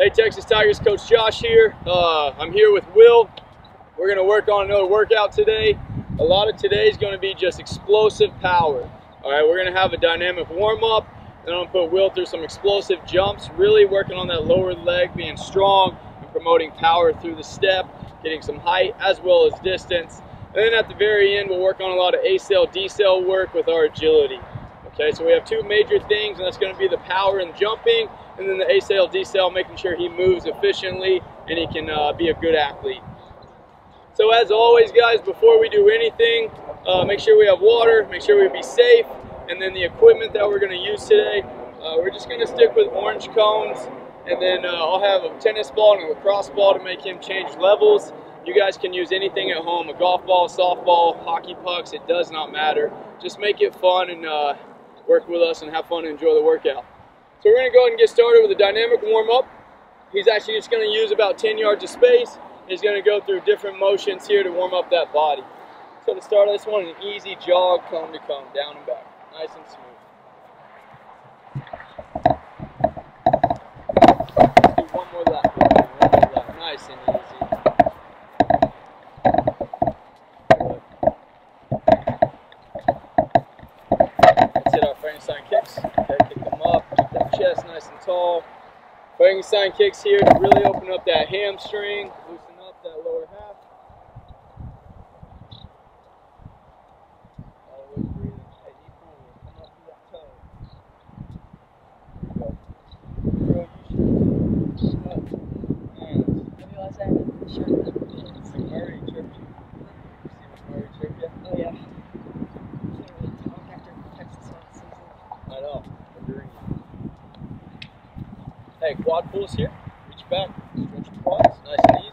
Hey, Texas Tigers coach Josh here. I'm here with Will. We're going to work on another workout today. A lot of today is going to be just explosive power. All right, we're going to have a dynamic warm-up. Then I'm going to put Will through some explosive jumps, really working on that lower leg, being strong and promoting power through the step, getting some height as well as distance. And then at the very end, we'll work on a lot of A-cell, D-cell work with our agility. Okay, so we have two major things, and that's going to be the power and jumping, and then the A-cell, D-cell, making sure he moves efficiently and he can be a good athlete. So as always, guys, before we do anything, make sure we have water, make sure we be safe, and then the equipment that we're going to use today, we're just going to stick with orange cones, and then I'll have a tennis ball and a lacrosse ball to make him change levels. You guys can use anything at home, a golf ball, softball, hockey pucks, it does not matter. Just make it fun and work with us and have fun and enjoy the workout. So we're going to go ahead and get started with a dynamic warm-up. He's actually just going to use about 10 yards of space. He's going to go through different motions here to warm up that body. So to start this one, an easy jog, cone to cone, down and back, nice and smooth. Let's do one more lap, nice and easy. Let's hit our Frankenstein kicks. Okay, kick them up, keep that chest nice and tall. Frankenstein kicks here to really open up that hamstring, loosen up that lower half. Always breathing. Hey, deep forward. Come up through that toe. There you go. Girl, you should. Nice. Maybe last time I sure See Murray tripped you. You see Murray tripped you? Oh yeah. After Texas season. I know. Agreed. Hey, quad pulls here. Reach back. Stretch your quads. Nice and easy.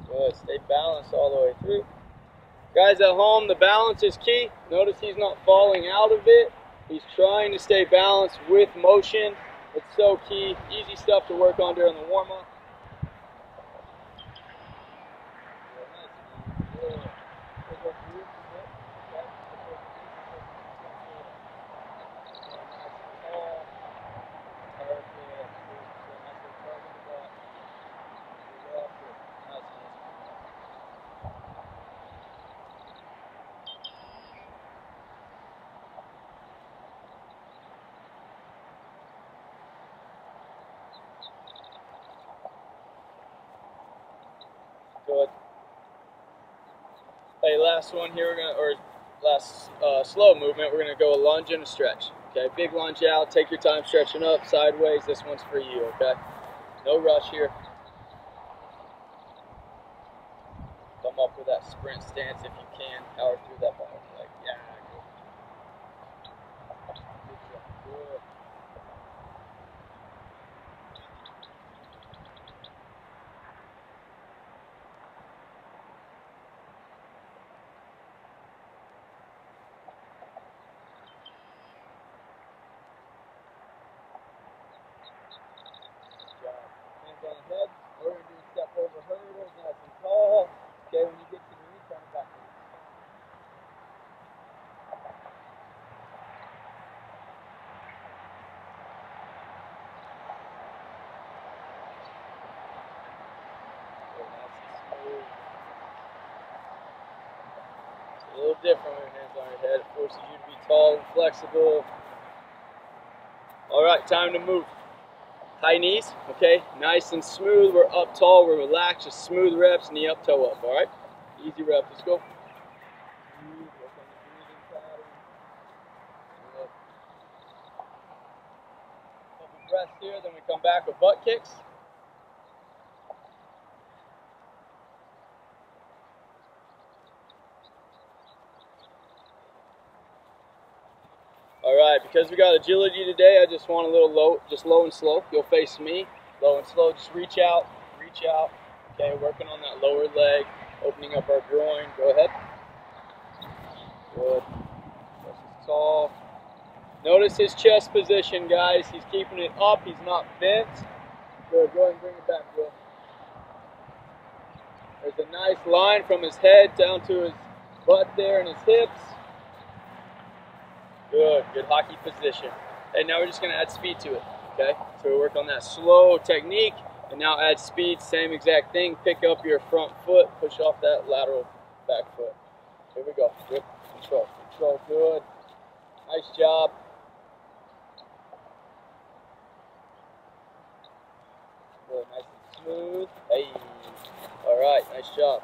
Good. Stay balanced all the way through. Guys at home, the balance is key. Notice he's not falling out of it. He's trying to stay balanced with motion. It's so key. Easy stuff to work on during the warm-up. Good. Hey, last one here, last slow movement, we're gonna go a lunge and a stretch. Okay, big lunge out, take your time stretching up, sideways, this one's for you, okay? No rush here. Come up with that sprint stance if you can, power through that ball. Like, yeah, good. Good job, good. Hands on the head. We're going to do a step over hurdles, nice and tall. Okay, when you get to the knee, turn it backwards. Good, nice and smooth. It's a little different with hands on your head. It forces you to be tall and flexible. All right, time to move. High knees, okay, nice and smooth. We're up tall, we're relaxed, just smooth reps, knee up, toe up, all right? Easy reps, let's go. Breathe, work on the breathing pattern. Good. Couple breaths here, then we come back with butt kicks. All right, because we got agility today, I just want a little low, just low and slow. You'll face me, low and slow. Just reach out, reach out. Okay, working on that lower leg, opening up our groin. Go ahead. Good. Chest is tall. Notice his chest position, guys. He's keeping it up. He's not bent. Good. Go ahead and bring it back, Will. There's a nice line from his head down to his butt there and his hips. Good, good hockey position. And now we're just going to add speed to it. Okay, so we work on that slow technique, and now add speed, same exact thing. Pick up your front foot, push off that lateral back foot. Here we go. Good. Control. Control. Good. Nice job. Good. Nice and smooth. Hey. All right. Nice job.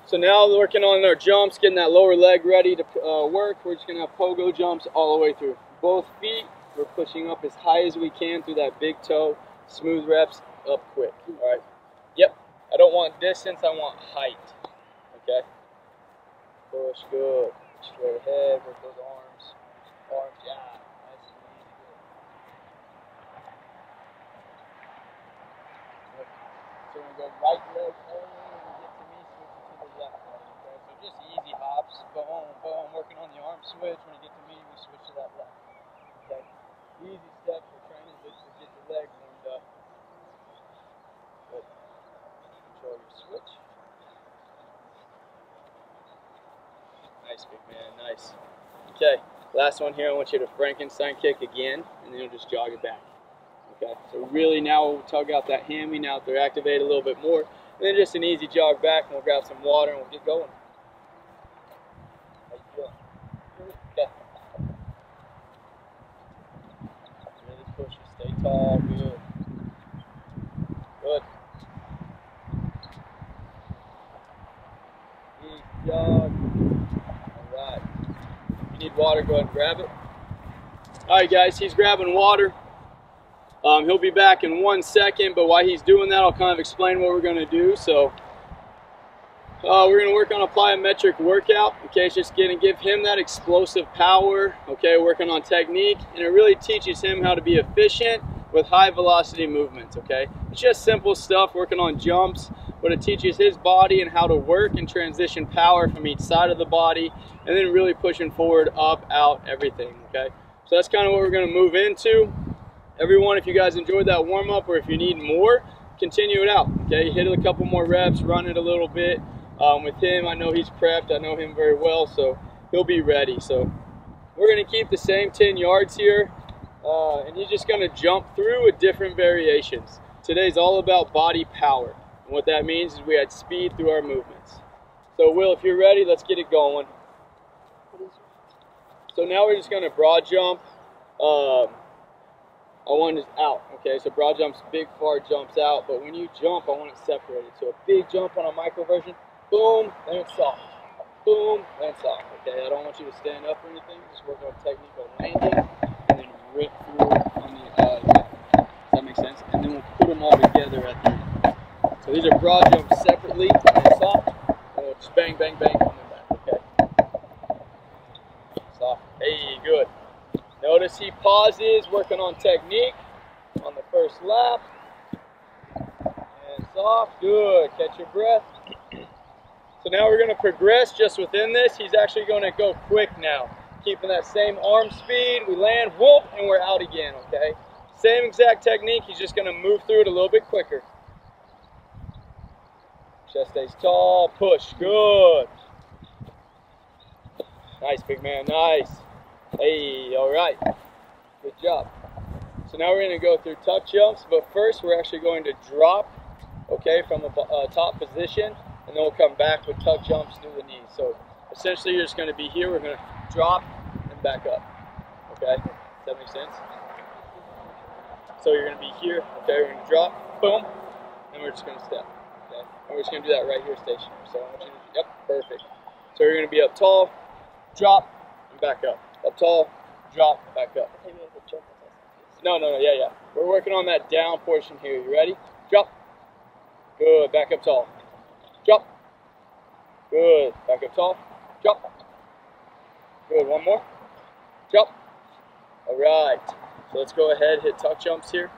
So now working on our jumps, getting that lower leg ready to work. We're just going to have pogo jumps all the way through. Both feet, we're pushing up as high as we can through that big toe. Smooth reps, up quick. All right. Yep. I don't want distance. I want height. Okay. Push. Good. Straight ahead with those arms. Arms. Yeah. Nice and easy. Good. So we go right leg. Just easy hops, boom, boom, working on the arm switch. When you get to me, we switch to that left. Okay, easy steps for training just to get the legs warmed up. Good. Control your switch. Nice, big man, nice. Okay, last one here. I want you to Frankenstein kick again, and then you'll just jog it back. Okay, so really now we'll tug out that hammy. Now they're activated a little bit more, and then just an easy jog back, and we'll grab some water and we'll get going. Okay. Really push it. Stay tall. Good. Good. Easy jog. Alright. If you need water, go ahead and grab it. Alright guys, he's grabbing water. He'll be back in 1 second, but while he's doing that, I'll kind of explain what we're going to do. So we're going to work on a plyometric workout. Okay, it's just going to give him that explosive power. Okay, working on technique, and it really teaches him how to be efficient with high velocity movements. Okay, it's just simple stuff, working on jumps, but it teaches his body and how to work and transition power from each side of the body, and then really pushing forward, up, out, everything. Okay, so that's kind of what we're going to move into. Everyone, if you guys enjoyed that warm-up, or if you need more, continue it out. Okay, hit it a couple more reps, run it a little bit. With him, I know he's prepped. I know him very well, so he'll be ready. So we're going to keep the same 10 yards here, and he's just going to jump through with different variations. Today's all about body power, and what that means is we add speed through our movements. So Will, if you're ready, let's get it going. So now we're just going to broad jump. I want it out. Okay, so broad jumps, big far jumps out, but when you jump, I want it separated. So a big jump on a micro version, boom, land soft. Boom, land soft. Okay, I don't want you to stand up or anything. Just work on technique on landing, and then rip through on the does that make sense? And then we'll put them all together at the end. So these are broad jumps separately, land soft, and we'll just bang, bang, bang, coming back. Okay. Soft. Hey, good. Notice he pauses, working on technique on the first lap. And soft, good. Catch your breath. So now we're going to progress just within this. He's actually going to go quick now. Keeping that same arm speed. We land, whoop, and we're out again, okay? Same exact technique. He's just going to move through it a little bit quicker. Chest stays tall. Push. Good. Nice, big man. Nice. Hey, all right. Good job. So now we're going to go through tuck jumps, but first we're actually going to drop, okay, from the top position, and then we'll come back with tuck jumps through the knees. So essentially you're just going to be here. We're going to drop and back up. Okay? Does that make sense? So you're going to be here. Okay, we're going to drop, boom, and we're just going to step. Okay? And we're just going to do that right here stationary. So I want you to, yep, perfect. So you're going to be up tall, drop, and back up. Up tall, drop, back up. No, yeah. We're working on that down portion here. You ready? Drop. Good. Back up tall. Drop. Good. Back up tall. Drop. Good. One more. Drop. All right. So let's go ahead, hit tuck jumps here.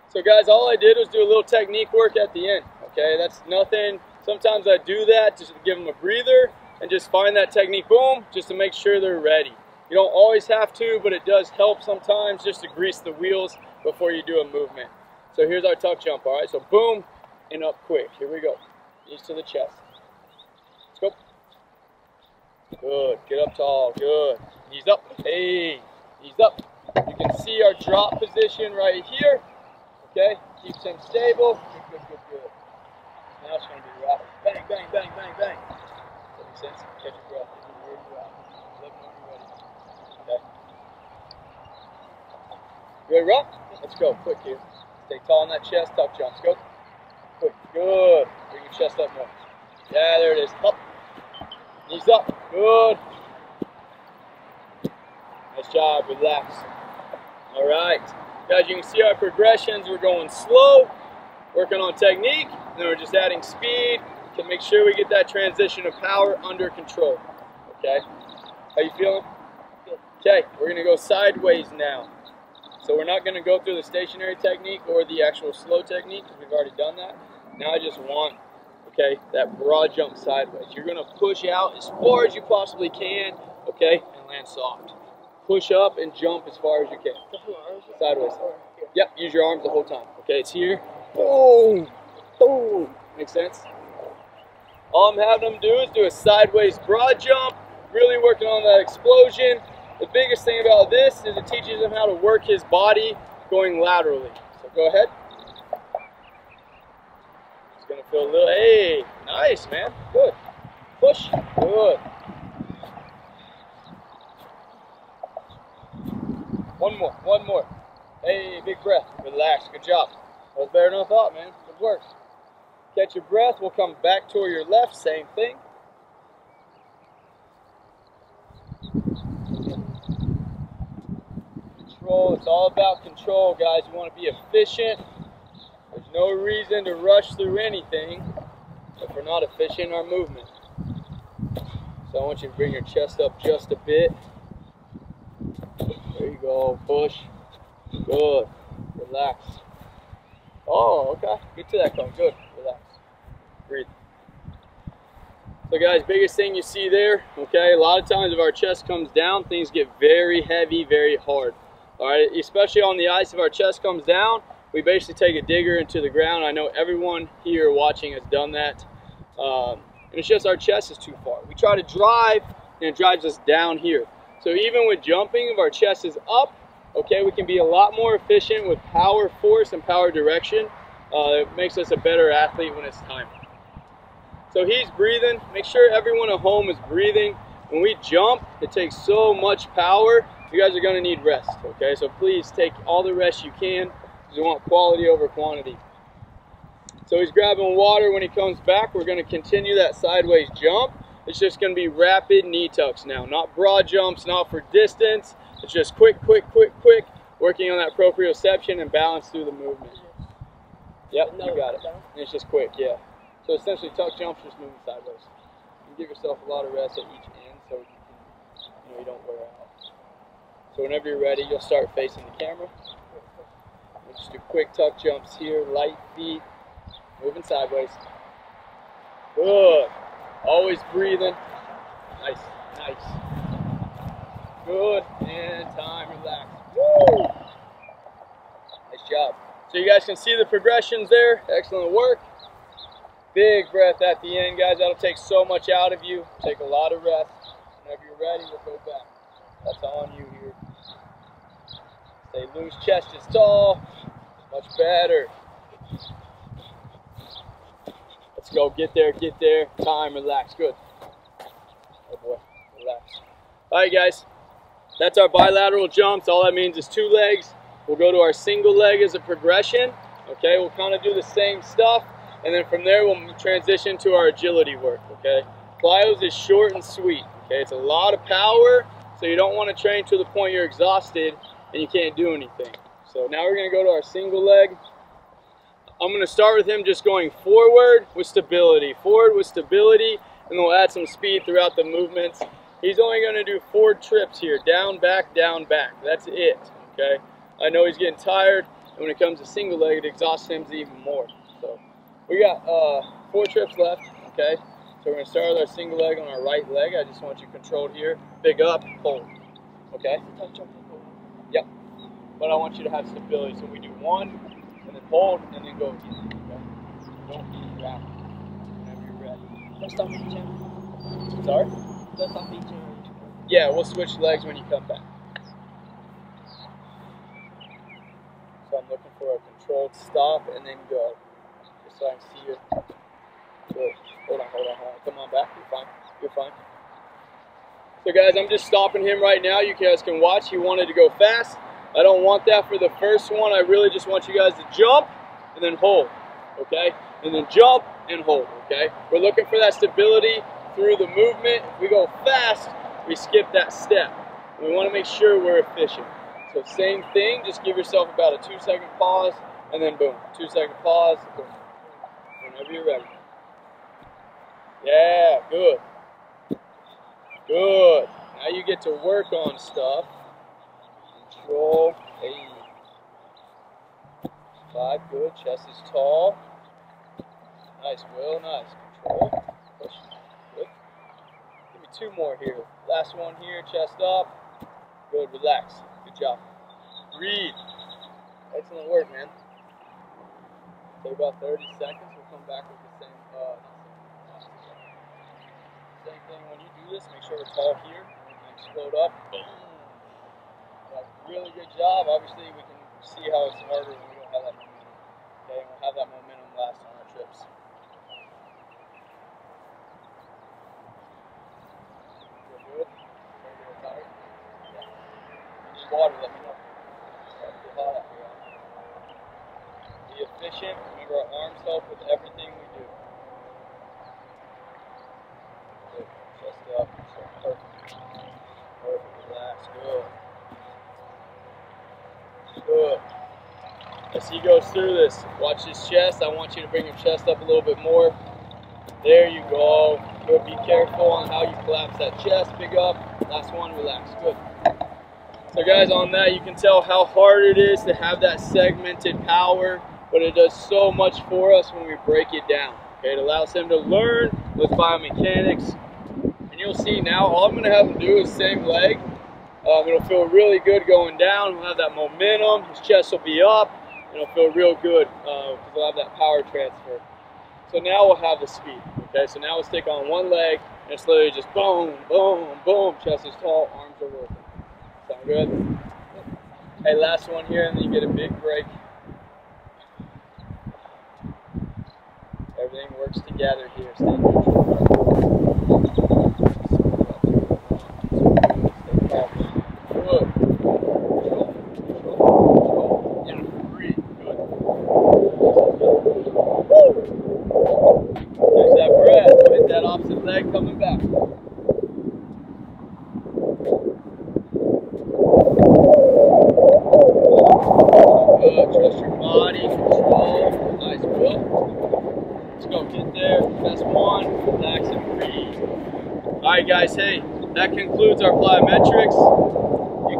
So guys, all I did was do a little technique work at the end. Okay, that's nothing. Sometimes I do that just to give them a breather and just find that technique, boom, just to make sure they're ready. You don't always have to, but it does help sometimes just to grease the wheels before you do a movement. So here's our tuck jump, all right? So boom, and up quick. Here we go. Knees to the chest. Let's go. Good. Get up tall. Good. Knees up. Hey. Knees up. You can see our drop position right here. Okay, keeps him stable. Good, good, good, good. Now it's going to be rapid. Bang, bang, bang, bang, bang. Does that make sense? Catch your breath. Where you at? Let me know when you're ready. Okay. You ready to rock? Let's go. Quick here. Stay tall in that chest. Tuck jumps. Go. Quick. Good. Bring your chest up more. Yeah, there it is. Up. Knees up. Good. Nice job. Relax. All right. Guys, you can see our progressions. We're going slow, working on technique, and then we're just adding speed to make sure we get that transition of power under control. Okay? How you feeling? Okay, we're going to go sideways now. So we're not going to go through the stationary technique or the actual slow technique because we've already done that. Now I just want, okay, that broad jump sideways. You're going to push out as far as you possibly can, okay, and land soft. Push up and jump as far as you can. Sideways. Yep, use your arms the whole time. Okay, it's here. Boom. Boom. Make sense? All I'm having them do is do a sideways broad jump, really working on that explosion. The biggest thing about this is it teaches him how to work his body going laterally. So go ahead. It's going to feel a little, hey, nice, man. Good. Push. Good. One more, one more. Hey, big breath. Relax. Good job. That was better than I thought, man. Good work. Catch your breath. We'll come back toward your left. Same thing. Control. It's all about control, guys. You want to be efficient. There's no reason to rush through anything if we're not efficient in our movement. So I want you to bring your chest up just a bit. There you go. Push. Good. Relax. Oh, okay. Get to that cone. Good. Relax. Breathe. So guys, biggest thing you see there, okay, a lot of times if our chest comes down, things get very heavy, very hard. All right, especially on the ice, if our chest comes down, we basically take a digger into the ground. I know everyone here watching has done that. And it's just our chest is too far. We try to drive, and it drives us down here. So even with jumping, if our chest is up, okay, we can be a lot more efficient with power, force, and power direction. It makes us a better athlete when it's time. So he's breathing. Make sure everyone at home is breathing. When we jump, it takes so much power. You guys are going to need rest, okay? So please take all the rest you can because we want quality over quantity. So he's grabbing water. When he comes back, we're going to continue that sideways jump. It's just going to be rapid knee tucks now, not broad jumps, not for distance. It's just quick, quick, quick, quick, working on that proprioception and balance through the movement. Yep, you got it. And it's just quick, yeah. So essentially, tuck jumps, just moving sideways. You can give yourself a lot of rest at each end so you don't wear out. So whenever you're ready, you'll start facing the camera. We'll just do quick tuck jumps here, light feet, moving sideways. Good. Always breathing. Nice, nice. Good, and time, relax. Woo! Nice job. So you guys can see the progressions there. Excellent work. Big breath at the end, guys. That'll take so much out of you. Take a lot of rest. Whenever you're ready, we'll go back. That's on you here. Stay loose, chest is tall. Much better. Let's go. Get there, get there. Time, relax. Good. Oh boy, relax. All right, guys. That's our bilateral jumps. All that means is 2 legs. We'll go to our single leg as a progression. Okay, we'll kind of do the same stuff. And then from there, we'll transition to our agility work, okay? Plyos is short and sweet, okay? It's a lot of power, so you don't want to train to the point you're exhausted and you can't do anything. So now we're going to go to our single leg. I'm going to start with him just going forward with stability. Forward with stability, and we'll add some speed throughout the movements. He's only going to do 4 trips here, down, back, down, back. That's it, okay? I know he's getting tired, and when it comes to single leg, it exhausts him even more. So we got 4 trips left, okay? So we're going to start with our single leg on our right leg. I just want you controlled here. Big up, hold, okay? Yep. But I want you to have stability. So we do 1, and then hold, and then go again, okay? Don't be rapid whenever you're ready. Don't stop each Sorry? Don't stop each Yeah, we'll switch legs when you come back. I'm looking for a controlled stop and then go. Just so I can see you. Good. Hold on. Come on back. You're fine. You're fine. So guys, I'm just stopping him right now. You guys can watch. He wanted to go fast. I don't want that for the first one. I really just want you guys to jump and then hold, okay? And then jump and hold, okay? We're looking for that stability through the movement. If we go fast, we skip that step. We want to make sure we're efficient. So same thing, just give yourself about a 2-second pause, and then boom. 2-second pause, boom. Whenever you're ready. Yeah, good. Good. Now you get to work on stuff. Control. 5, good. Chest is tall. Nice, Will. Nice. Control. Push. Good. Give me 2 more here. Last one here. Chest up. Good. Relax. Good job. Breathe. Excellent work, man. Take about 30 seconds. We'll come back with the same. Same thing when you do this. Make sure we're tall here. We can explode up. Boom. That's a really good job. Obviously, we can see how it's harder when we don't have that momentum. Okay, and we'll have that momentum last on our trips. Feel good? Are you tired? Yeah. If you need water, let me know. It's too hot out here. Be efficient. Remember, our arms help with everything we do. Good. Chest up. So perfect. Perfect. Relax. Good. Good. As he goes through this, watch his chest. I want you to bring your chest up a little bit more. There you go. Good. Be careful on how you collapse that chest. Big up. Last one. Relax. Good. So guys, on that, you can tell how hard it is to have that segmented power, but it does so much for us when we break it down. Okay, it allows him to learn those biomechanics. And you'll see now, all I'm going to have him do is same leg. It'll feel really good going down. We'll have that momentum. His chest will be up. And it'll feel real good because we'll have that power transfer. So now we'll have the speed. Okay, so now we'll stick on one leg and it's literally just boom, boom, boom. Chest is tall, arms are working. Sound good? Hey, last one here, and then you get a big break. Everything works together here. Stay neutral. Good. Yeah, breathe. Good. Woo! There's that breath. Hit that opposite leg coming back. Good. Trust your body. Control. Nice, Will. Let's go. Get there. Best one. Relax and breathe. Alright guys, hey, that concludes our plyometrics. You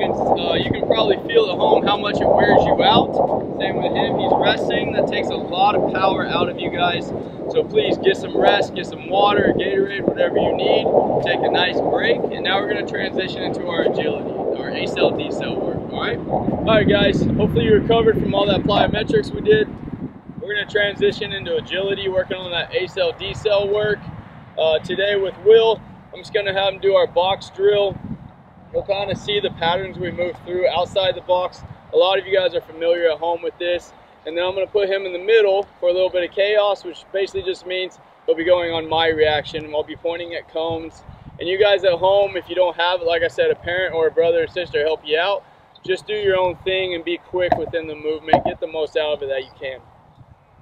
can probably feel at home how much it wears you out. Same with him, he's resting. That takes a lot of power out of you guys. So please get some rest, get some water, Gatorade, whatever you need. Take a nice break. And now we're going to transition into our agility, our A-cell, D-cell work, alright? Alright guys, hopefully you recovered from all that plyometrics we did. We're going to transition into agility, working on that A-cell, D-cell work. Today with Will, I'm just going to have him do our box drill. You'll kind of see the patterns we move through outside the box. A lot of you guys are familiar at home with this. And then I'm going to put him in the middle for a little bit of chaos, which basically just means he'll be going on my reaction. I'll be pointing at cones. And you guys at home, if you don't have, like I said, a parent or a brother or sister to help you out, just do your own thing and be quick within the movement. Get the most out of it that you can.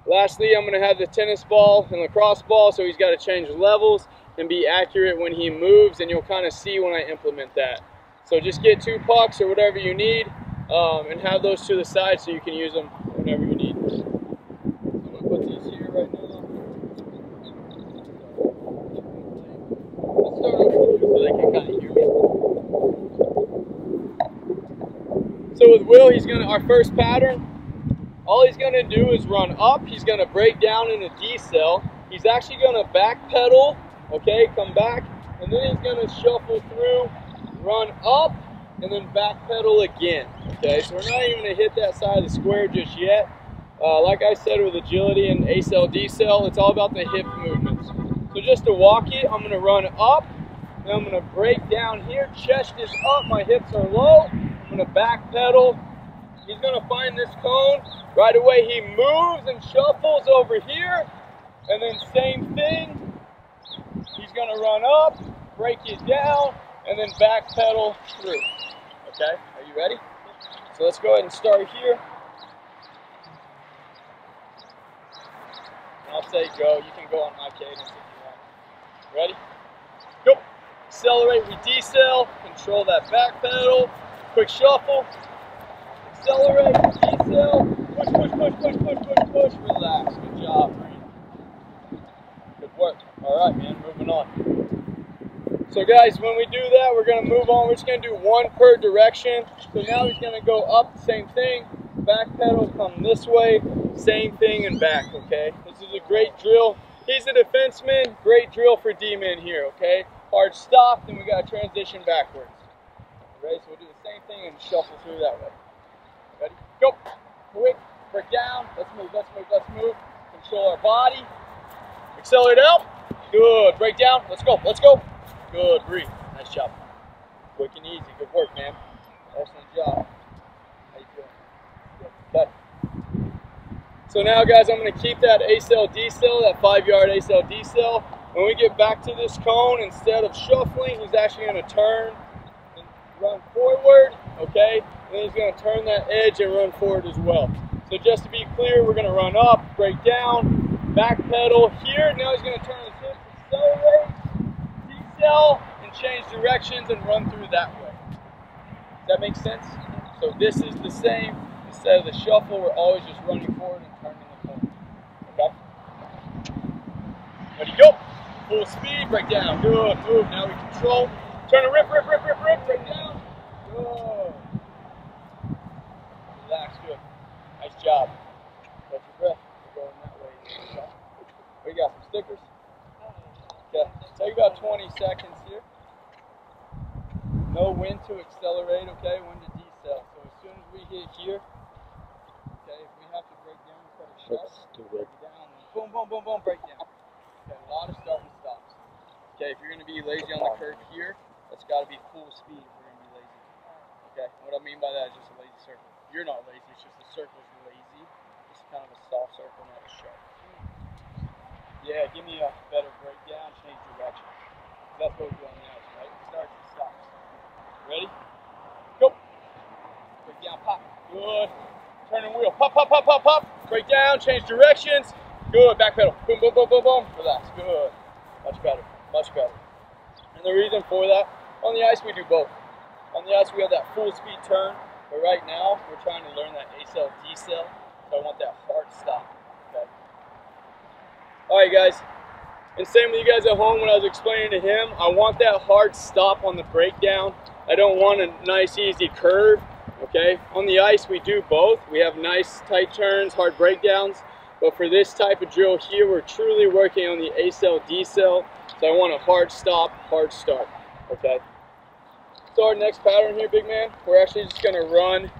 Lastly, I'm going to have the tennis ball and lacrosse ball, so he's got to change levels and be accurate when he moves, and you'll kind of see when I implement that. So just get 2 pucks or whatever you need, and have those to the side so you can use them whenever you need. I'm going to put these here right now. Let's start over with you so they can kind of hear me. So with Will, he's going to, our first pattern, all he's going to do is run up. He's going to break down in a D-cell. He's actually going to backpedal, okay, come back, and then he's going to shuffle through, run up, and then backpedal again, okay? So we're not even going to hit that side of the square just yet. Like I said, with agility and A-cell, D-cell, it's all about the hip movements. So just to walk it, I'm going to run up, then I'm going to break down here. Chest is up, my hips are low. I'm going to backpedal. He's going to find this cone. Right away he moves and shuffles over here, and then same thing. He's gonna run up, break it down, and then back pedal through. Okay, are you ready? So let's go ahead and start here. And I'll say go. You can go on my cadence if you want. Ready? Go. Accelerate, we decel. Control that back pedal. Quick shuffle. Accelerate, decel. Push, push, push, push, push, push, push. Relax. Good job. Good work. All right, man. Moving on. So guys, when we do that, we're going to move on. We're just going to do one per direction. So now he's going to go up, same thing. Back pedal, come this way. Same thing and back, okay? This is a great drill. He's a defenseman. Great drill for D-men here, okay? Hard stop, then we got to transition backwards. Ready? So we'll do the same thing and shuffle through that way. Ready? Go. Quick. Break down. Let's move, let's move, let's move. Control our body. Accelerate out. Good. Break down. Let's go. Let's go. Good. Breathe. Nice job. Quick and easy. Good work, man. Excellent job. How you feeling? Good. Okay. So now, guys, I'm going to keep that A-cell, D-cell, that 5-yard A-cell, D-cell. When we get back to this cone, instead of shuffling, he's actually going to turn and run forward, okay? And then he's going to turn that edge and run forward as well. So just to be clear, we're going to run up, break down, back pedal here. Now he's going to turn his hips, accelerate, decel, and change directions and run through that way. Does that make sense? So this is the same. Instead of the shuffle, we're always just running forward and turning the corner. Okay? Ready, go. Full speed, break down. Good, move. Now we control. Turn and rip, rip, rip, rip, rip, break down. Good. Relax, good. Nice job. Catch your breath. We're going that way. Okay. We got some stickers. Okay. Take about 20 seconds here. Know when to accelerate, okay? When to decel. So as soon as we hit here, okay, if we have to break down, we start sharp. Break down. Boom, boom, boom, boom, break down. Okay, a lot of start and stops. Okay, if you're going to be lazy on the curve here, that's got to be full speed if we're going to be lazy. Okay, what I mean by that is just a lazy circle. You're not lazy, it's just the circle's lazy. Just kind of a soft circle, not a sharp. Yeah, give me a better breakdown, change direction. That's what we do on the ice, right? Starts and stops. Ready? Go. Break down, pop. Good. Turn and wheel. Pop, pop, pop, pop, pop. Break down, change directions. Good. Back pedal. Boom, boom, boom, boom, boom. Relax. Good. Much better. Much better. And the reason for that, on the ice we do both. On the ice we have that full speed turn, but right now we're trying to learn that A-cell, D-cell, so I want that hard stop. Okay. All right, guys. And same with you guys at home when I was explaining to him, I want that hard stop on the breakdown. I don't want a nice, easy curve. Okay. On the ice we do both. We have nice, tight turns, hard breakdowns. But for this type of drill here, we're truly working on the A-cell, D-cell. So I want a hard stop, hard start, okay? So our next pattern here, big man, we're actually just gonna run,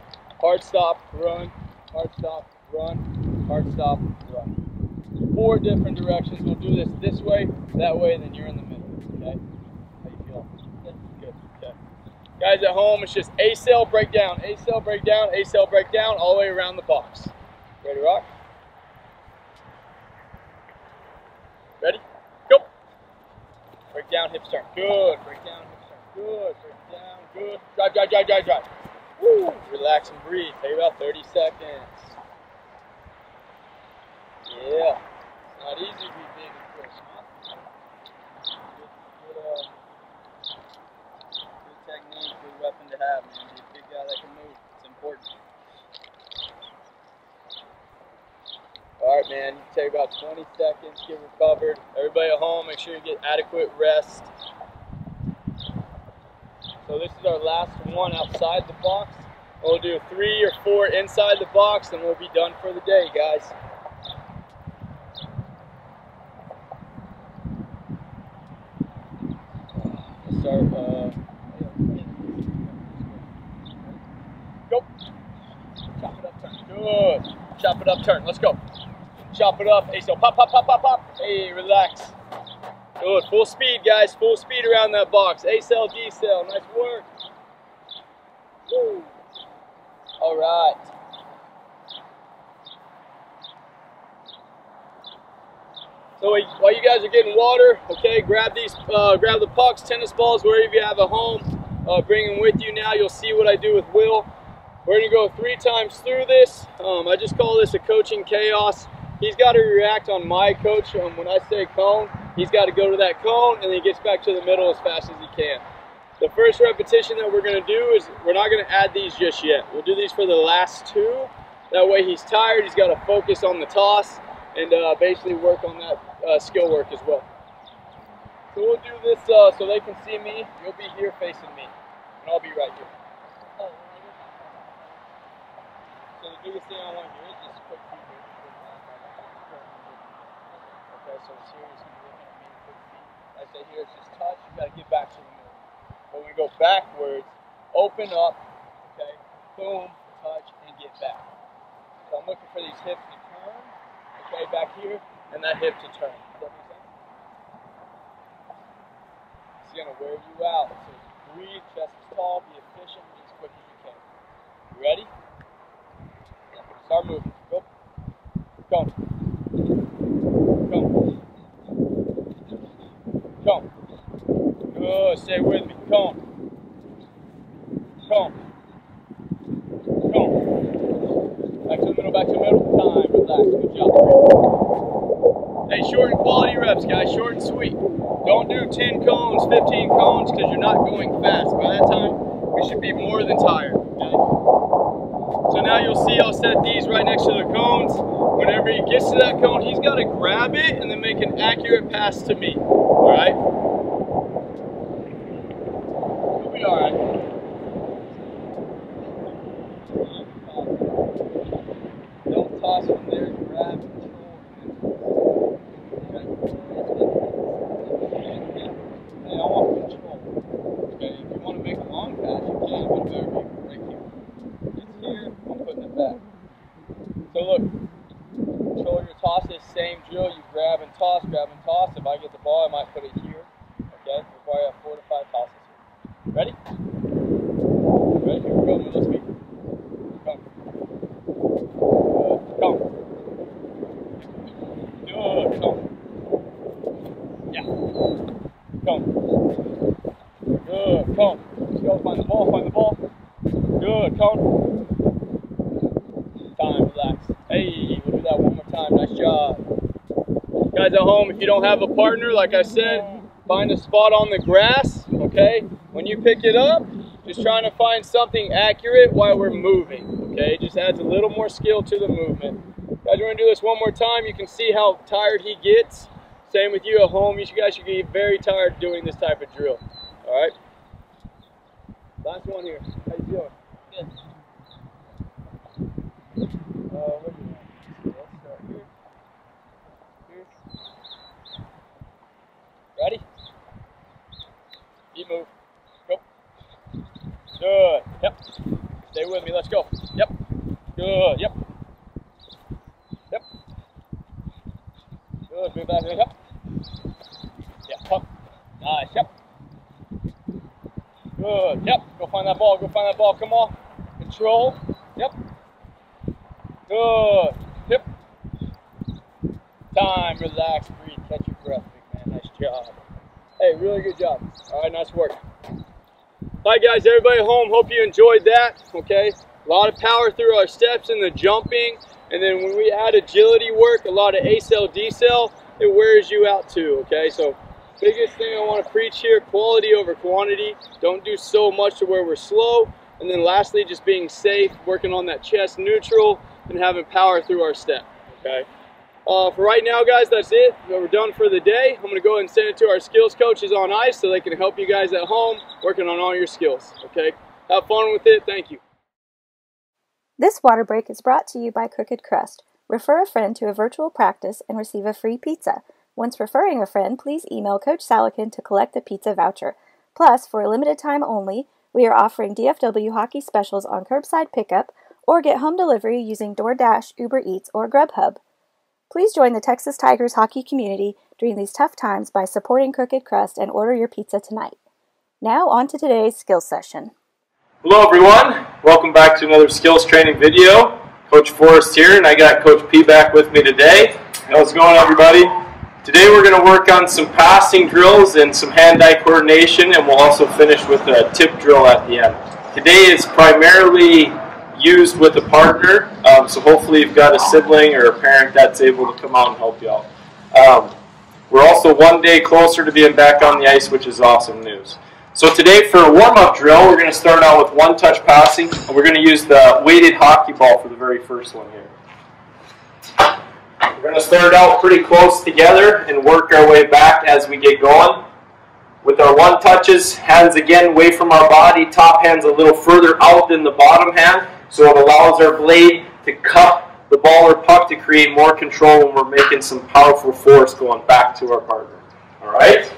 hard stop, run, hard stop, run, hard stop, run. 4 different directions. We'll do this way, that way, then you're in the middle, okay? How you feel? Good, okay. Guys at home, it's just A-cell, breakdown, A-cell, breakdown, A-cell, breakdown, all the way around the box. Ready to rock? Ready? Go. Break down, hips turn. Good. Break down, hips turn. Good. Break down. Good. Drive, drive, drive, drive, drive. Woo. Relax and breathe. Take about 30 seconds. Yeah. It's not easy to be big and quick, huh? Good technique, good weapon to have, man. Be a big guy that can move. It's important. All right, man, you can take about 20 seconds, get recovered. Everybody at home, make sure you get adequate rest. So this is our last one outside the box. We'll do 3 or 4 inside the box, and we'll be done for the day, guys. Let's start, go. Chop it up, turn. Good. Chop it up, turn. Let's go. Chop it up. A-cell. Pop, pop, pop, pop, pop. Hey, relax. Good. Full speed, guys. Full speed around that box. A-cell, D-cell. Nice work. Woo. All right. So while you guys are getting water, okay, grab the pucks, tennis balls, wherever you have at home. Bring them with you now. You'll see what I do with Will. We're gonna go 3 times through this. I just call this a coaching chaos. He's got to react on my coach. When I say cone, he's got to go to that cone and then he gets back to the middle as fast as he can. The first repetition that we're going to do is we're not going to add these just yet. We'll do these for the last 2. That way he's tired, he's got to focus on the toss and basically work on that skill work as well. So we'll do this so they can see me. You'll be here facing me and I'll be right here. So the biggest thing I want to do is just quick feet here. Okay, so it's here, he's going to be looking at me, quick feet. I say here, it's just touch, you got to get back to the middle. When we go backwards, open up, okay, boom, touch, and get back. So I'm looking for these hips to turn, okay, back here, and that hip to turn. Does that make sense? It's going to wear you out. So breathe, chest is tall, be efficient, be as quick as you can. You ready? Yeah. Start moving. Go. Go. Go. Go. Good. Stay with me. Come. Come. Come. Back to the middle, back to the middle. Time. Relax. Good job. Hey, short and quality reps, guys. Short and sweet. Don't do 10 cones, 15 cones, because you're not going fast. By that time, we should be more than tired. Okay? So now you'll see I'll set these right next to the cones. Whenever he gets to that cone, he's got to grab it and then make an accurate pass to me. All right? You'll be all right. Don't toss from there. Grab, control, and hey, I want control. Okay, if you want to make a long pass, you can, but it better be right here. It's here, I'm putting it back. So look, control your tosses, same drill, you grab and toss, grab and toss. If I get the ball, I might put it here. Okay, before I have 4 to 5 tosses here. Ready? Ready? Here we go, move those feet. Come. Good. Come. Good. Come. Yeah. Come. Good. Come. Let's go. Find the ball. Find the ball. Good. Come. Time. Relax. Hey, we'll do that one more time. Nice job. Guys at home, if you don't have a partner, like I said, find a spot on the grass, okay? When you pick it up, just trying to find something accurate while we're moving, okay? It just adds a little more skill to the movement. Guys, we're gonna do this one more time. You can see how tired he gets. Same with you at home. You guys should get very tired doing this type of drill, all right? Last one here. How you doing? Good. What do you want? Let's start here. Here. Ready? Keep move. Go. Good. Yep. Stay with me. Let's go. Yep. Good. Yep. Yep. Good. Move back. Yep. Yeah. Pump. Nice. Yep. Good. Yep. Go find that ball. Go find that ball. Come on. Control. Yep. Good. Yep. Time. Relax. Breathe. Catch your breath, big man. Nice job. Hey, really good job. All right, nice work. All right, guys, everybody at home, hope you enjoyed that, okay? A lot of power through our steps and the jumping, and then when we add agility work, a lot of A-cell, D-cell, it wears you out too, okay? So biggest thing I want to preach here, quality over quantity. Don't do so much to where we're slow. And then lastly, just being safe, working on that chest neutral, and having power through our step, okay? For right now, guys, that's it. We're done for the day. I'm going to go ahead and send it to our skills coaches on ice so they can help you guys at home working on all your skills, okay? Have fun with it. Thank you. This water break is brought to you by Crooked Crust. Refer a friend to a virtual practice and receive a free pizza. Once referring a friend, please email Coach Salakin to collect a pizza voucher. Plus, for a limited time only, we are offering DFW hockey specials on curbside pickup or get home delivery using DoorDash, Uber Eats, or Grubhub. Please join the Texas Tigers hockey community during these tough times by supporting Crooked Crust and order your pizza tonight. Now on to today's skills session. Hello everyone, welcome back to another skills training video. Coach Forrest here, and I got Coach P back with me today. How's it going, everybody? Today we're going to work on some passing drills and some hand-eye coordination, and we'll also finish with a tip drill at the end. Today is primarily used with a partner, so hopefully you've got a sibling or a parent that's able to come out and help you out. We're also one day closer to being back on the ice, which is awesome news. So today for a warm-up drill, we're going to start out with one-touch passing, and we're going to use the weighted hockey ball for the very first one here. We're going to start out pretty close together and work our way back as we get going. With our one touches, hands again away from our body, top hand's a little further out than the bottom hand, so it allows our blade to cup the ball or puck to create more control when we're making some powerful force going back to our partner. All right?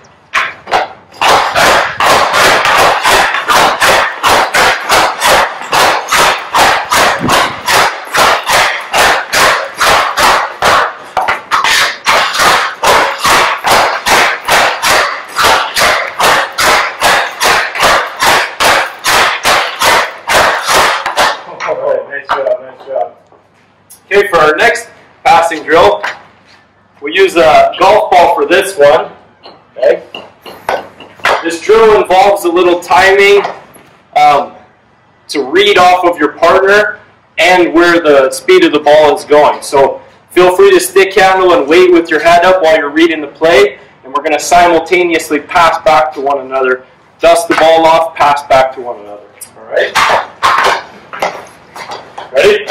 Okay, for our next passing drill, we'll use a golf ball for this one. Okay. This drill involves a little timing to read off of your partner and where the speed of the ball is going. So feel free to stick handle and wait with your head up while you're reading the play, and we're going to simultaneously pass back to one another, dust the ball off, pass back to one another. All right? Ready?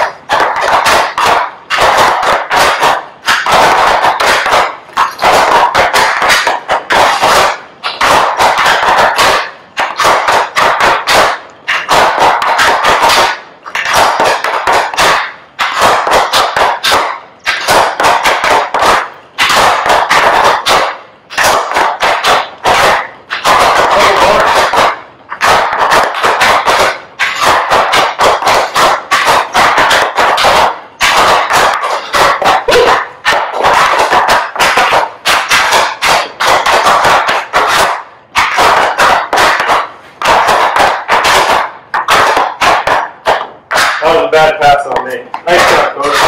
Bad pass on me. Nice job, coach.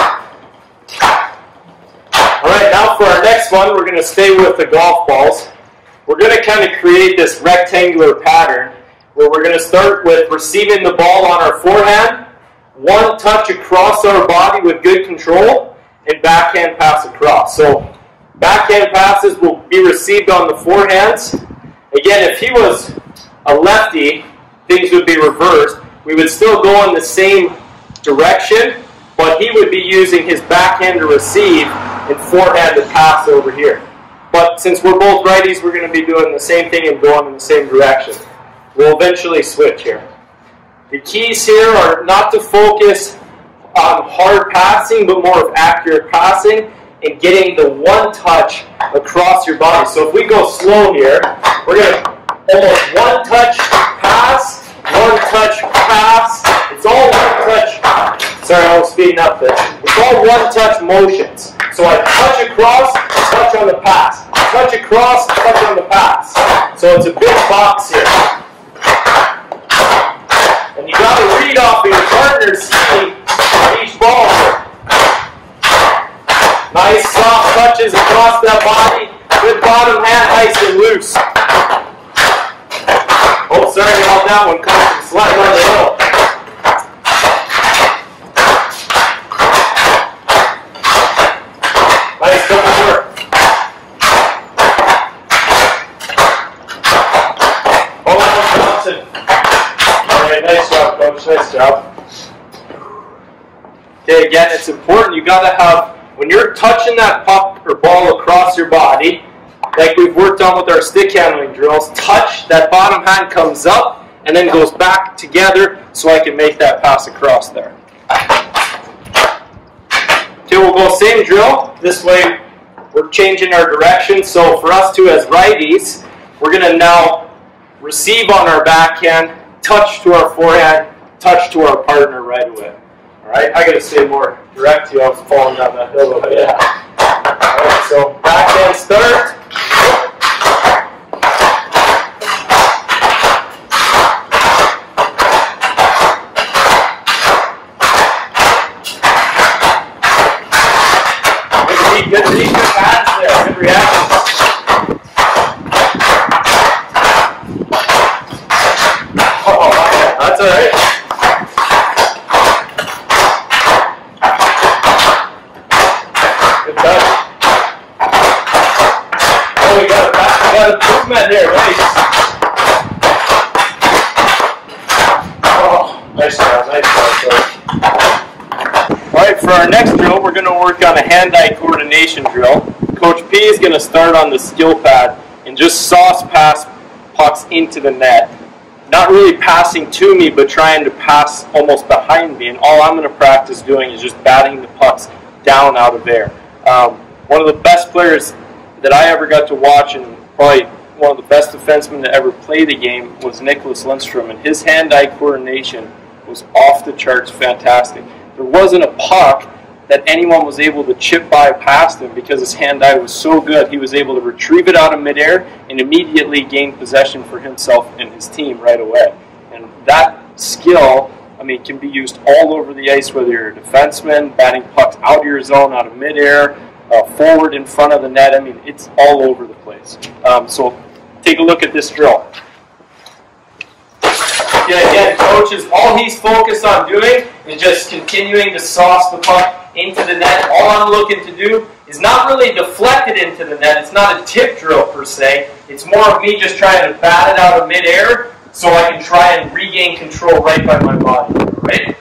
Alright, now for our next one, we're going to stay with the golf balls. We're going to kind of create this rectangular pattern where we're going to start with receiving the ball on our forehand, one touch across our body with good control, and backhand pass across. So backhand passes will be received on the forehands. Again, if he was a lefty, things would be reversed. We would still go in the same direction, but he would be using his backhand to receive and forehand to pass over here. But since we're both righties, we're going to be doing the same thing and going in the same direction. We'll eventually switch here. The keys here are not to focus on hard passing, but more of accurate passing and getting the one touch across your body. So if we go slow here, we're going to almost one touch pass, one touch pass. It's all one touch. Sorry, I was speeding up there. It's all one touch motions. So I touch across, touch on the pass. Touch across, touch on the pass. So it's a big box here. And you got to read off of your partner's speed on each ball here. Nice soft touches across that body. Good bottom hand, nice and loose. Oh, sorry about that one. Coming sliding on the hill. Nice double work. Hold on, Johnson. Alright, nice job, coach. Nice job. Okay, again, it's important. You got to have, when you're touching that puck or ball across your body, like we've worked on with our stick handling drills, touch, that bottom hand comes up and then goes back together so I can make that pass across there. Okay, we'll go same drill. This way we're changing our direction. So for us two as righties, we're going to now receive on our backhand, touch to our forehand, touch to our partner right away. Alright, I got to stay more direct here. I was falling down that hill over there. Alright, so backhand start. Good hands there. Good reaction. Nice job, Coach. All right, for our next drill, we're going to work on a hand-eye coordination drill. Coach P is going to start on the skill pad and just sauce pass pucks into the net. Not really passing to me, but trying to pass almost behind me. And all I'm going to practice doing is just batting the pucks down out of air. One of the best players that I ever got to watch, and probably one of the best defensemen to ever play the game, was Nicholas Lundstrom. And his hand-eye coordination was off the charts fantastic. There wasn't a puck that anyone was able to chip by past him because his hand-eye was so good. He was able to retrieve it out of midair and immediately gain possession for himself and his team right away. And that skill, I mean, can be used all over the ice, whether you're a defenseman, batting pucks out of your zone, out of midair, forward in front of the net. I mean, it's all over the place. So take a look at this drill. Yeah, again, coach is all he's focused on doing is just continuing to sauce the puck into the net. All I'm looking to do is not really deflect it into the net. It's not a tip drill per se. It's more of me just trying to bat it out of midair so I can try and regain control right by my body. Right?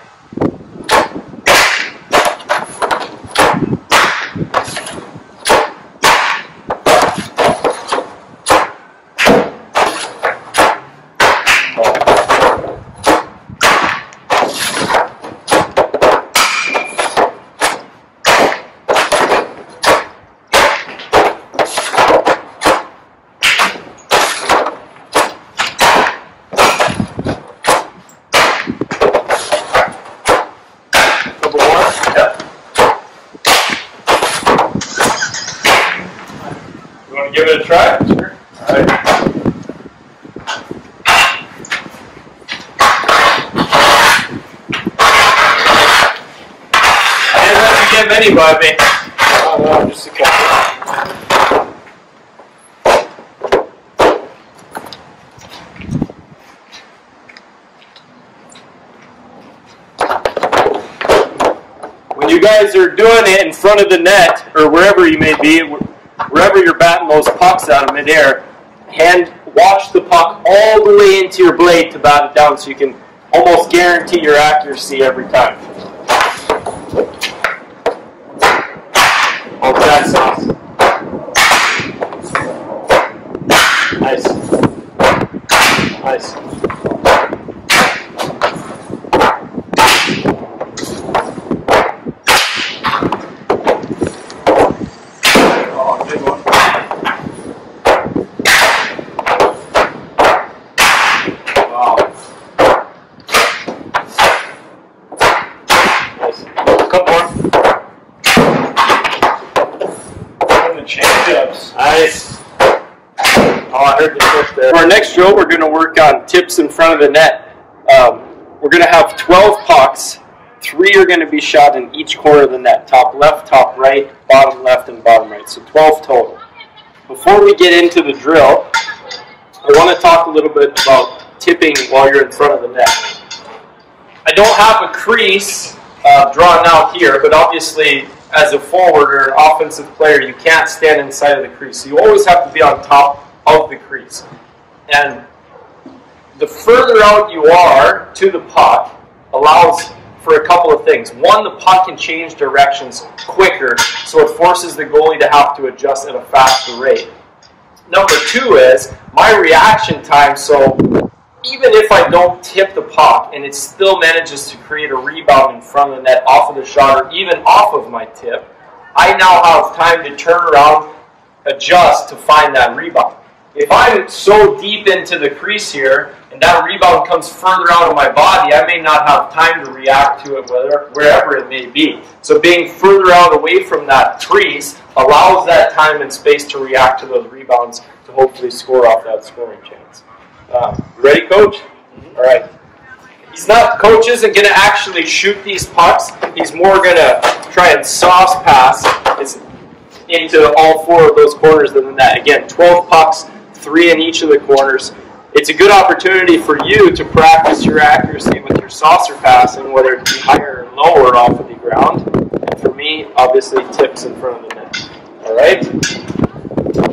Give it a try? Sure. All right. I didn't let you get many by me. Oh, no, just a couple. When you guys are doing it in front of the net, or wherever you may be, wherever you're batting those pucks out of midair, watch the puck all the way into your blade to bat it down so you can almost guarantee your accuracy every time. Oh, that's awesome. Nice. Nice. Nice. Oh, I heard the push there. For our next drill, we're going to work on tips in front of the net. We're going to have 12 pucks. 3 are going to be shot in each corner of the net. Top left, top right, bottom left, and bottom right. So 12 total. Before we get into the drill, I want to talk a little bit about tipping while you're in front of the net. I don't have a crease drawn out here, but obviously as a forward or an offensive player, you can't stand inside of the crease. So you always have to be on top of the crease. And the further out you are to the puck allows for a couple of things. One, the puck can change directions quicker, so it forces the goalie to have to adjust at a faster rate. Number 2 is my reaction time, so even if I don't tip the puck and it still manages to create a rebound in front of the net off of the shot or even off of my tip, I now have time to turn around, adjust to find that rebound. If I'm so deep into the crease here and that rebound comes further out of my body, I may not have time to react to it wherever it may be. So being further out away from that crease allows that time and space to react to those rebounds to hopefully score off that scoring chance. Ready, Coach? All right. Coach isn't going to actually shoot these pucks. He's more going to try and sauce pass into all 4 of those corners of the net. Again, 12 pucks, 3 in each of the corners. It's a good opportunity for you to practice your accuracy with your saucer passing, whether it be higher or lower off of the ground. And for me, obviously, tips in front of the net. All right?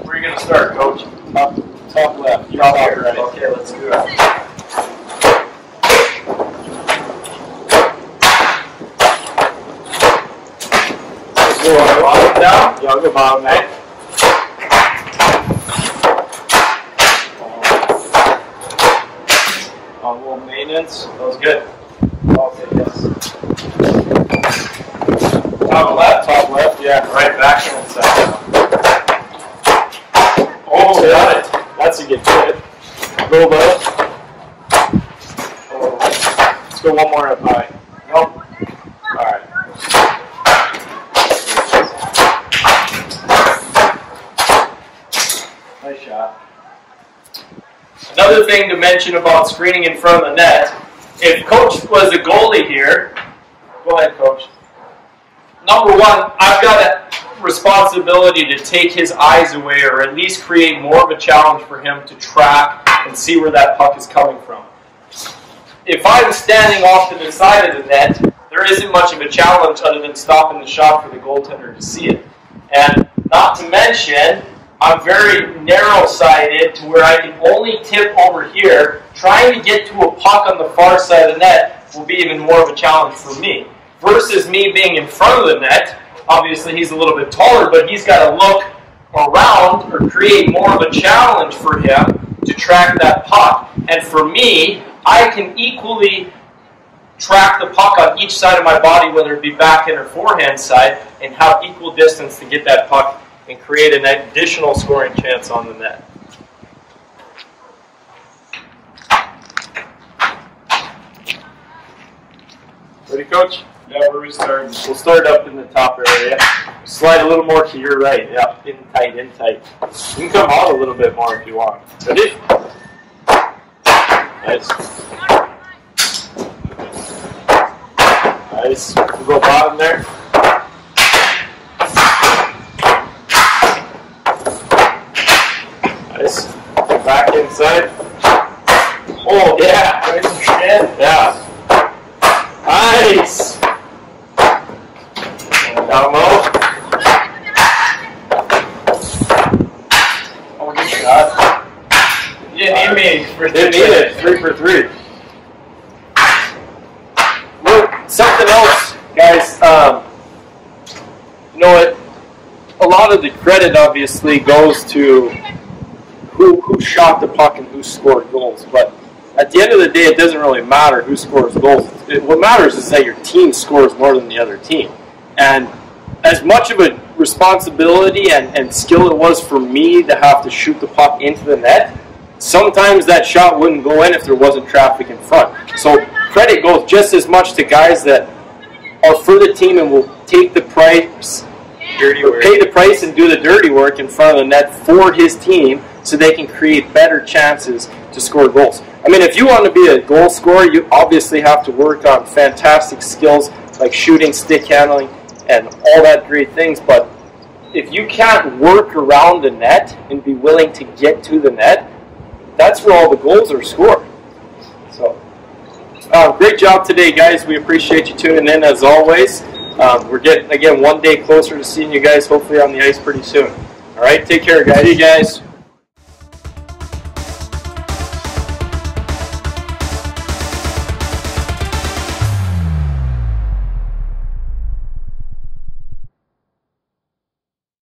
Where are you going to start, Coach? Top left. Top right. Okay, let's do it. Go bottom down. Yeah, I'll go bottom down. A little maintenance. That was good. I'll say yes. Top left, yeah. Right back inside. Oh, got it. That's a good hit. A little bit. Oh. Let's go one more up high. Nope. Alright. Nice shot. Another thing to mention about screening in front of the net, if Coach was a goalie here, go ahead, Coach. Number one, I've got a responsibility to take his eyes away or at least create more of a challenge for him to track and see where that puck is coming from. If I'm standing off to the side of the net, there isn't much of a challenge other than stopping the shot for the goaltender to see it. And not to mention, I'm very narrow-sided to where I can only tip over here. Trying to get to a puck on the far side of the net will be even more of a challenge for me. Versus me being in front of the net, obviously he's a little bit taller, but he's got to look around or create more of a challenge for him to track that puck. And for me, I can equally track the puck on each side of my body, whether it be backhand or forehand side, and have equal distance to get that puck and create an additional scoring chance on the net. Ready, Coach? Yeah, where are we starting? We'll start up in the top area. Slide a little more to your right. Yeah, in tight, in tight. You can come out a little bit more if you want. Ready? Nice. Nice. We'll go bottom there. Nice. Back inside. Oh, yeah. Right in the shin. Yeah. Nice. Down low. Oh, good shot. You didn't need me. Didn't need it. 3 for 3. Look, something else, guys. You know what? A lot of the credit obviously goes to who shot the puck and who scored goals. But at the end of the day, it doesn't really matter who scores goals. What matters is that your team scores more than the other team. And as much of a responsibility and skill it was for me to have to shoot the puck into the net, sometimes that shot wouldn't go in if there wasn't traffic in front. So credit goes just as much to guys that are for the team and will take the price, pay the price and do the dirty work in front of the net for his team so they can create better chances to score goals. I mean, if you want to be a goal scorer, you obviously have to work on fantastic skills like shooting, stick handling, and all that great things. But if you can't work around the net and be willing to get to the net, that's where all the goals are scored. So, great job today, guys. We appreciate you tuning in as always. We're getting, again, one day closer to seeing you guys hopefully on the ice pretty soon. All right, take care, guys. See you guys.